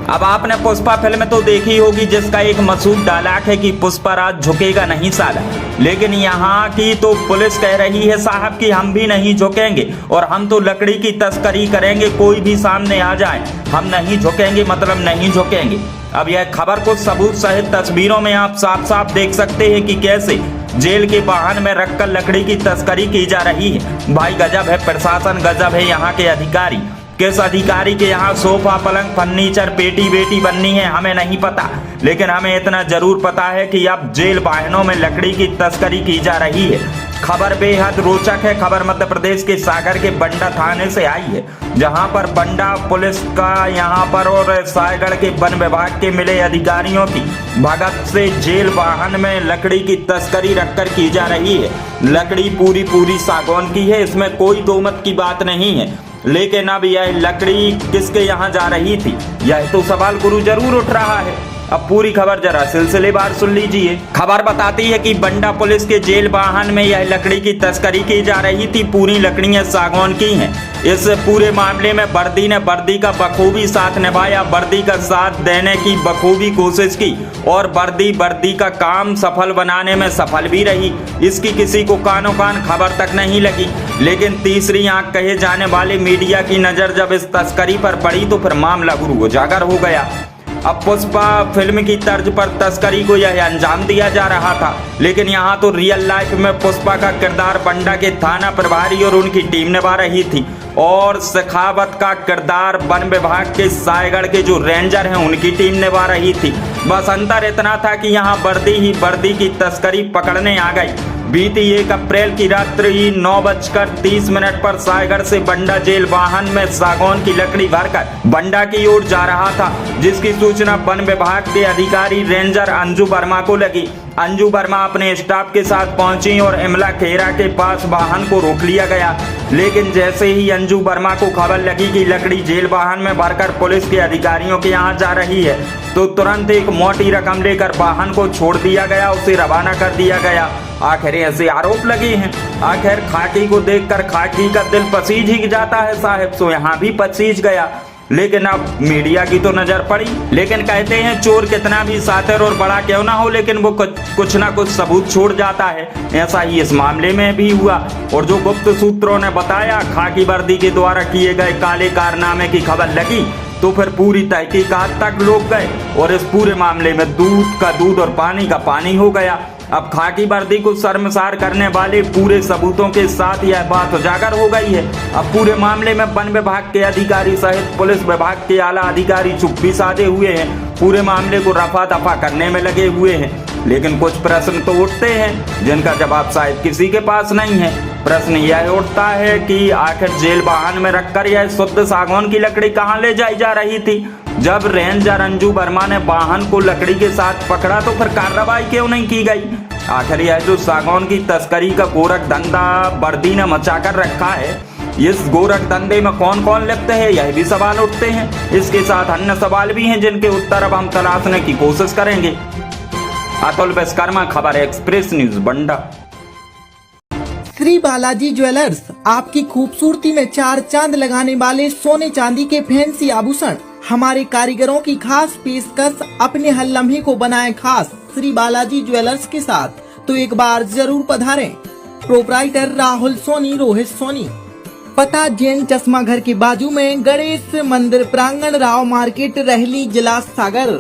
अब आपने पुष्पा फिल्म तो देखी होगी, जिसका एक मशहूर डायलॉग है कि पुष्पराज झुकेगा नहीं साला। लेकिन यहाँ की तो पुलिस कह रही है साहब कि हम भी नहीं झुकेंगे और हम तो लकड़ी की तस्करी करेंगे, कोई भी सामने आ जाए हम नहीं झुकेंगे, मतलब नहीं झुकेंगे। अब यह खबर को सबूत सहित तस्वीरों में आप साफ साफ देख सकते हैं कि कैसे जेल के वाहन में रखकर लकड़ी की तस्करी की जा रही है। भाई गजब है प्रशासन, गजब है यहाँ के अधिकारी। किस अधिकारी के यहाँ सोफा पलंग फर्नीचर पेटी बेटी बननी है हमें नहीं पता, लेकिन हमें इतना जरूर पता है कि अब जेल वाहनों में लकड़ी की तस्करी की जा रही है। खबर बेहद रोचक है। खबर मध्य प्रदेश के सागर के बंडा थाने से आई है, जहां पर बंडा पुलिस का यहां पर और सागर के वन विभाग के मिले अधिकारियों की भगत से जेल वाहन में लकड़ी की तस्करी रखकर की जा रही है। लकड़ी पूरी सागौन की है, इसमें कोई दो मत की बात नहीं है। लेकिन अब यह लकड़ी किसके यहाँ जा रही थी, यह तो सवाल गुरु जरूर उठ रहा है। अब पूरी खबर जरा सिलसिलेवार सुन लीजिए। खबर बताती है कि बंडा पुलिस के जेल वाहन में यह लकड़ी की तस्करी की जा रही थी। पूरी लकड़ियां सागौन की हैं। इस पूरे मामले में वर्दी ने वर्दी का बखूबी साथ निभाया, वर्दी का साथ देने की बखूबी कोशिश की और वर्दी का काम सफल बनाने में सफल भी रही। इसकी किसी को कानो कान खबर तक नहीं लगी। लेकिन तीसरी आंख कहे जाने वाले मीडिया की नजर जब इस तस्करी पर पड़ी तो फिर मामला गुरु उजागर हो गया। अब पुष्पा फिल्म की तर्ज पर तस्करी को यह अंजाम दिया जा रहा था, लेकिन यहाँ तो रियल लाइफ में पुष्पा का किरदार बंडा के थाना प्रभारी और उनकी टीम निभा रही थी और शेखावत का किरदार वन विभाग के सायगढ़ के जो रेंजर हैं उनकी टीम निभा रही थी। बस अंतर इतना था कि यहाँ वर्दी की तस्करी पकड़ने आ गई। बीती 1 अप्रैल की रात्रि 9:30 पर सायगढ़ से बंडा जेल वाहन में सागौन की लकड़ी भरकर बंडा की ओर जा रहा था, जिसकी सूचना वन विभाग के अधिकारी रेंजर अंजू वर्मा को लगी। अंजू वर्मा अपने स्टाफ के साथ पहुंची और इमला खेरा के पास वाहन को रोक लिया गया। लेकिन जैसे ही अंजू वर्मा को खबर लगी कि लकड़ी जेल वाहन में भरकर पुलिस के अधिकारियों के यहाँ जा रही है, तो तुरंत एक मोटी रकम लेकर वाहन को छोड़ दिया गया, उसे रवाना कर दिया गया। आखिर ऐसे आरोप लगे हैं। आखिर खाकी को देखकर खाकी का दिल पसीज ही जाता है साहब, सो यहाँ भी पसीज गया। लेकिन अब मीडिया की तो नजर पड़ी। लेकिन कहते हैं चोर कितना भी सातिर और बड़ा क्यों ना हो, लेकिन वो कुछ ना कुछ सबूत छोड़ जाता है। ऐसा ही इस मामले में भी हुआ। और जो गुप्त सूत्रों ने बताया खाकी वर्दी के द्वारा किए गए काले कारनामे की खबर लगी, तो फिर पूरी तहकीकात तक लोग गए और इस पूरे मामले में दूध का दूध और पानी का पानी हो गया। अब खाकी वर्दी को शर्मसार करने वाले पूरे सबूतों के साथ यह बात उजागर हो गई है। अब पूरे मामले में वन विभाग के अधिकारी सहित पुलिस विभाग के आला अधिकारी चुप्पी साधे हुए हैं, पूरे मामले को रफा दफा करने में लगे हुए हैं। लेकिन कुछ प्रश्न तो उठते हैं जिनका जवाब शायद किसी के पास नहीं है। प्रश्न यह उठता है कि आखिर जेल वाहन में रखकर यह शुद्ध सागौन की लकड़ी कहाँ ले जाई जा रही थी। जब रेंजर अंजू वर्मा ने वाहन को लकड़ी के साथ पकड़ा तो फिर कार्रवाई क्यों नहीं की गई। आखिर यह जो सागौन की तस्करी का गोरख धंधा वर्दी ने मचाकर रखा है, इस गोरख धंधे में कौन कौन लिप्त है, यह भी सवाल उठते हैं। इसके साथ अन्य सवाल भी हैं जिनके उत्तर अब हम तलाशने की कोशिश करेंगे। अतुल विश्वकर्मा, खबर एक्सप्रेस न्यूज, बंडा। श्री बालाजी ज्वेलर्स आपकी खूबसूरती में 4 चांद लगाने वाले सोने चांदी के फैंसी आभूषण। हमारे कारीगरों की खास पेशकश, अपने हर लम्हे को बनाए खास श्री बालाजी ज्वेलर्स के साथ, तो एक बार जरूर पधारें। प्रोपराइटर राहुल सोनी, रोहित सोनी। पता जैन चश्मा घर के बाजू में, गणेश मंदिर प्रांगण, राव मार्केट, रहली, जिला सागर।